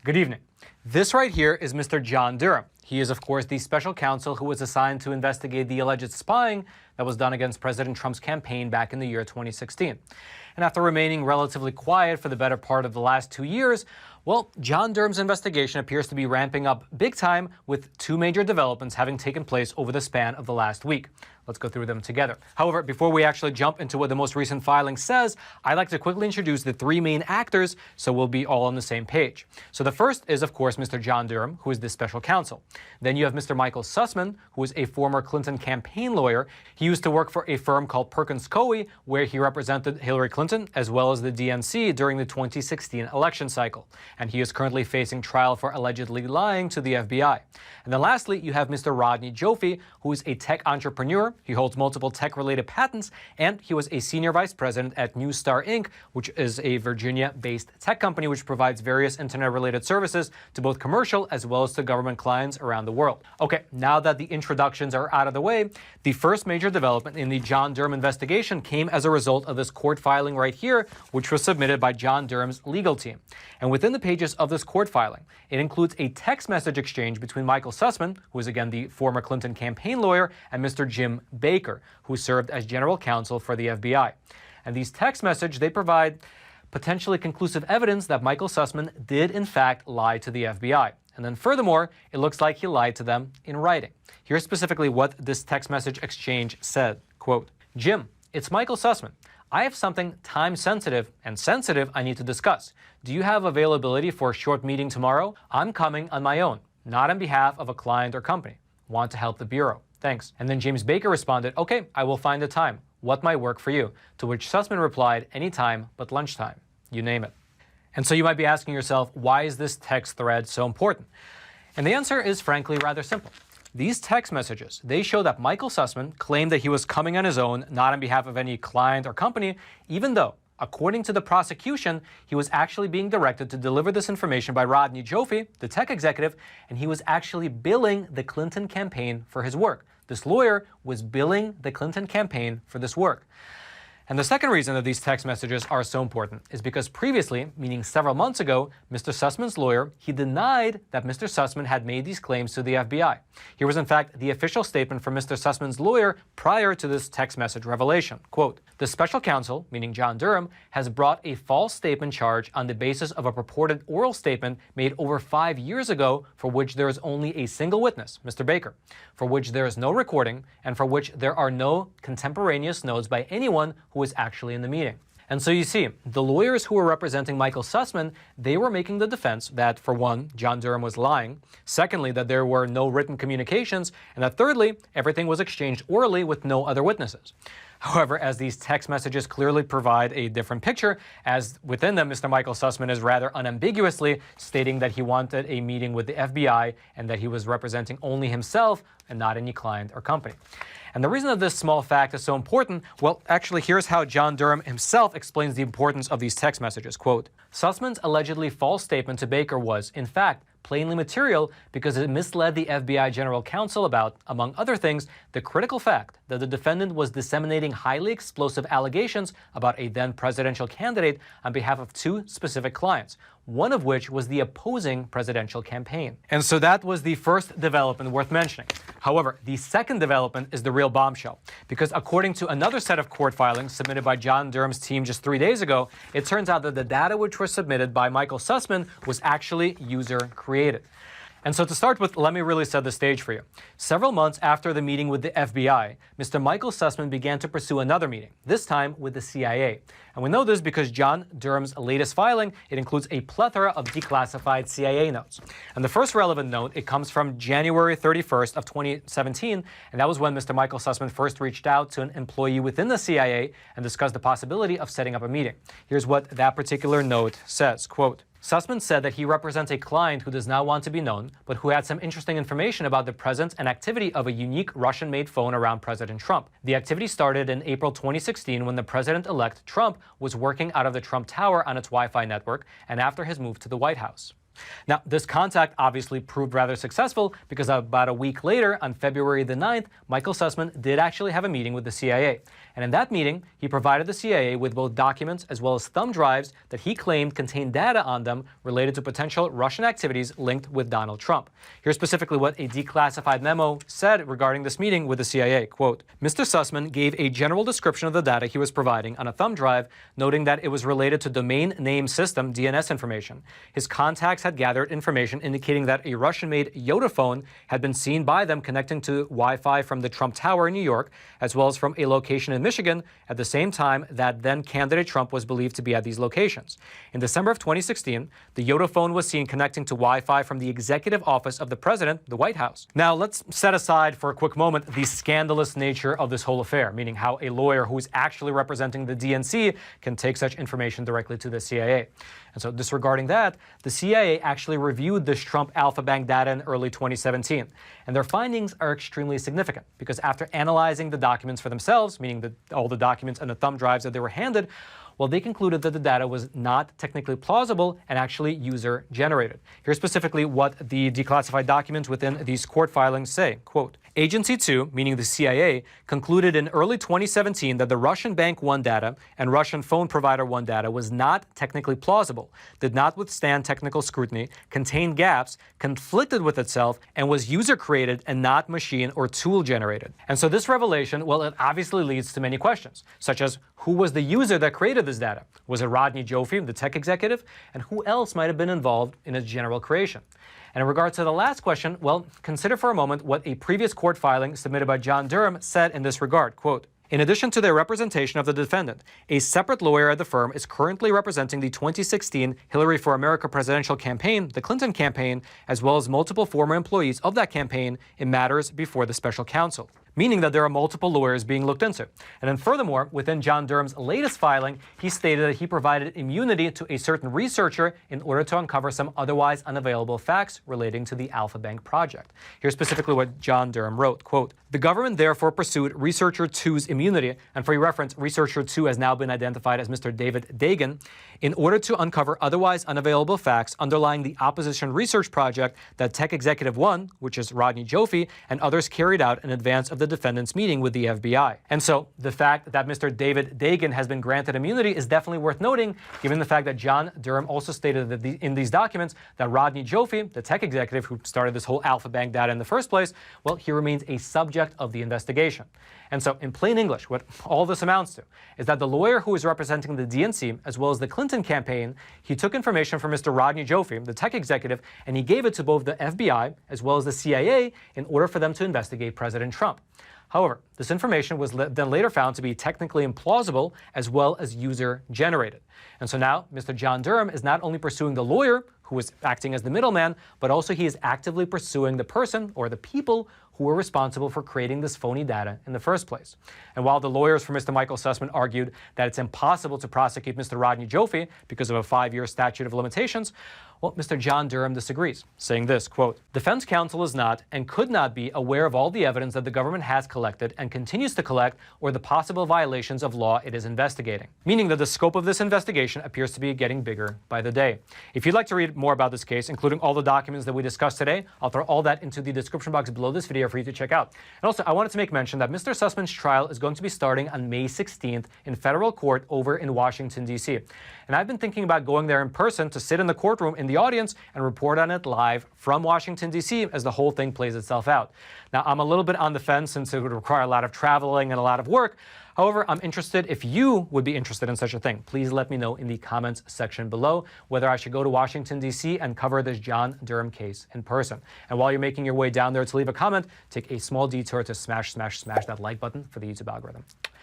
Good evening. This right here is Mr. John Durham. He is, of course, the special counsel who was assigned to investigate the alleged spying that was done against President Trump's campaign back in the year 2016. And after remaining relatively quiet for the better part of the last 2 years, well, John Durham's investigation appears to be ramping up big time, with two major developments having taken place over the span of the last week. Let's go through them together. However, before we actually jump into what the most recent filing says, I'd like to quickly introduce the three main actors so we'll be all on the same page. So the first is, of course, Mr. John Durham, who is the special counsel. Then you have Mr. Michael Sussman, who is a former Clinton campaign lawyer. He used to work for a firm called Perkins Coie, where he represented Hillary Clinton as well as the DNC during the 2016 election cycle. And he is currently facing trial for allegedly lying to the FBI. And then lastly, you have Mr. Rodney Joffe, who is a tech entrepreneur. He holds multiple tech-related patents, and he was a senior vice president at Neustar Inc., which is a Virginia-based tech company which provides various internet-related services to both commercial as well as to government clients around the world. Okay, now that the introductions are out of the way, the first major development in the John Durham investigation came as a result of this court filing right here, which was submitted by John Durham's legal team. And within the pages of this court filing, it includes a text message exchange between Michael Sussman, who is again the former Clinton campaign lawyer, and Mr. Jim Baker, who served as general counsel for the FBI. And these text messages, they provide potentially conclusive evidence that Michael Sussman did in fact lie to the FBI. And then furthermore, it looks like he lied to them in writing. Here's specifically what this text message exchange said. Quote, "Jim, it's Michael Sussman. I have something time-sensitive and sensitive I need to discuss. Do you have availability for a short meeting tomorrow? I'm coming on my own, not on behalf of a client or company. Want to help the Bureau. Thanks." And then James Baker responded, "Okay, I will find a time. What might work for you?" To which Sussman replied, "Any time but lunchtime. You name it." And so you might be asking yourself, why is this text thread so important? And the answer is frankly rather simple. These text messages, they show that Michael Sussman claimed that he was coming on his own, not on behalf of any client or company, even though, according to the prosecution, he was actually being directed to deliver this information by Rodney Joffe, the tech executive, and he was actually billing the Clinton campaign for his work. This lawyer was billing the Clinton campaign for this work. And the second reason that these text messages are so important is because previously, meaning several months ago, Mr. Sussman's lawyer, he denied that Mr. Sussman had made these claims to the FBI. Here was in fact the official statement from Mr. Sussman's lawyer prior to this text message revelation. Quote, "The special counsel, meaning John Durham, has brought a false statement charge on the basis of a purported oral statement made over 5 years ago for which there is only a single witness, Mr. Baker, for which there is no recording, and for which there are no contemporaneous notes by anyone who was actually in the meeting." And so you see, the lawyers who were representing Michael Sussman, they were making the defense that, for one, John Durham was lying, secondly, that there were no written communications, and that thirdly, everything was exchanged orally with no other witnesses. However, as these text messages clearly provide a different picture, as within them, Mr. Michael Sussman is rather unambiguously stating that he wanted a meeting with the FBI and that he was representing only himself and not any client or company. And the reason that this small fact is so important, well, actually, here's how John Durham himself explains the importance of these text messages. Quote, "Sussman's allegedly false statement to Baker was, in fact, plainly material because it misled the FBI general counsel about, among other things, the critical fact that the defendant was disseminating highly explosive allegations about a then presidential candidate on behalf of two specific clients, one of which was the opposing presidential campaign." And so that was the first development worth mentioning. However, the second development is the real bombshell, because according to another set of court filings submitted by John Durham's team just 3 days ago, it turns out that the data which were submitted by Michael Sussman was actually user-created. And so to start with, let me really set the stage for you. Several months after the meeting with the FBI, Mr. Michael Sussman began to pursue another meeting, this time with the CIA. And we know this because John Durham's latest filing, it includes a plethora of declassified CIA notes. And the first relevant note, it comes from January 31st of 2017, and that was when Mr. Michael Sussman first reached out to an employee within the CIA and discussed the possibility of setting up a meeting. Here's what that particular note says, quote, "Sussman said that he represents a client who does not want to be known, but who had some interesting information about the presence and activity of a unique Russian-made phone around President Trump. The activity started in April 2016 when the president-elect Trump was working out of the Trump Tower on its Wi-Fi network and after his move to the White House." Now, this contact obviously proved rather successful because about a week later, on February the 9th, Michael Sussman did actually have a meeting with the CIA. And in that meeting, he provided the CIA with both documents as well as thumb drives that he claimed contained data on them related to potential Russian activities linked with Donald Trump. Here's specifically what a declassified memo said regarding this meeting with the CIA. Quote, Mr. Sussman gave a general description of the data he was providing on a thumb drive, noting that it was related to domain name system DNS information. His contacts had gathered information indicating that a Russian-made Yoda phone had been seen by them connecting to Wi-Fi from the Trump Tower in New York, as well as from a location in Michigan at the same time that then candidate Trump was believed to be at these locations. In December of 2016, the Yoda phone was seen connecting to Wi-Fi from the executive office of the president, the White House. Now, let's set aside for a quick moment the scandalous nature of this whole affair, meaning how a lawyer who is actually representing the DNC can take such information directly to the CIA. And so disregarding that, the CIA actually reviewed this Trump Alpha Bank data in early 2017. And their findings are extremely significant because after analyzing the documents for themselves, meaning all the documents and the thumb drives that they were handed, well, they concluded that the data was not technically plausible and actually user-generated. Here's specifically what the declassified documents within these court filings say. Quote, Agency 2, meaning the CIA, concluded in early 2017 that the Russian Bank 1 data and Russian Phone Provider 1 data was not technically plausible, did not withstand technical scrutiny, contained gaps, conflicted with itself, and was user-created and not machine or tool-generated. And so this revelation, well, it obviously leads to many questions, such as who was the user that created this data? Was it Rodney Joffe, the tech executive? And who else might have been involved in its general creation? And in regard to the last question, well, consider for a moment what a previous court filing submitted by John Durham said in this regard. Quote, in addition to their representation of the defendant, a separate lawyer at the firm is currently representing the 2016 Hillary for America presidential campaign, the Clinton campaign, as well as multiple former employees of that campaign in matters before the special counsel, meaning that there are multiple lawyers being looked into. And then furthermore, within John Durham's latest filing, he stated that he provided immunity to a certain researcher in order to uncover some otherwise unavailable facts relating to the Alpha Bank project. Here's specifically what John Durham wrote, quote, the government therefore pursued Researcher 2's immunity, and for your reference, Researcher 2 has now been identified as Mr. David Dagan, in order to uncover otherwise unavailable facts underlying the opposition research project that Tech Executive 1, which is Rodney Joffe, and others carried out in advance of the defendant's meeting with the FBI. And so the fact that Mr. David Dagan has been granted immunity is definitely worth noting, given the fact that John Durham also stated that in these documents that Rodney Joffe, the tech executive who started this whole Alpha Bank data in the first place, well, he remains a subject of the investigation. And so in plain English, what all this amounts to is that the lawyer who is representing the DNC, as well as the Clinton campaign, he took information from Mr. Rodney Joffe, the tech executive, and he gave it to both the FBI as well as the CIA in order for them to investigate President Trump. However, this information was then later found to be technically implausible as well as user-generated. And so now Mr. John Durham is not only pursuing the lawyer who is acting as the middleman, but also he is actively pursuing the person or the people who were responsible for creating this phony data in the first place. And while the lawyers for Mr. Michael Sussman argued that it's impossible to prosecute Mr. Rodney Joffe because of a 5-year statute of limitations, well, Mr. John Durham disagrees, saying this, quote, defense counsel is not and could not be aware of all the evidence that the government has collected and continues to collect or the possible violations of law it is investigating, meaning that the scope of this investigation appears to be getting bigger by the day. If you'd like to read more about this case, including all the documents that we discussed today, I'll throw all that into the description box below this video for you to check out. And also, I wanted to make mention that Mr. Sussman's trial is going to be starting on May 16th in federal court over in Washington, D.C. And I've been thinking about going there in person to sit in the courtroom in the audience and report on it live from Washington, D.C. as the whole thing plays itself out. Now, I'm a little bit on the fence since it would require a lot of traveling and a lot of work. However, I'm interested if you would be interested in such a thing. Please let me know in the comments section below whether I should go to Washington, D.C. and cover this John Durham case in person. And while you're making your way down there to leave a comment, take a small detour to smash that like button for the YouTube algorithm.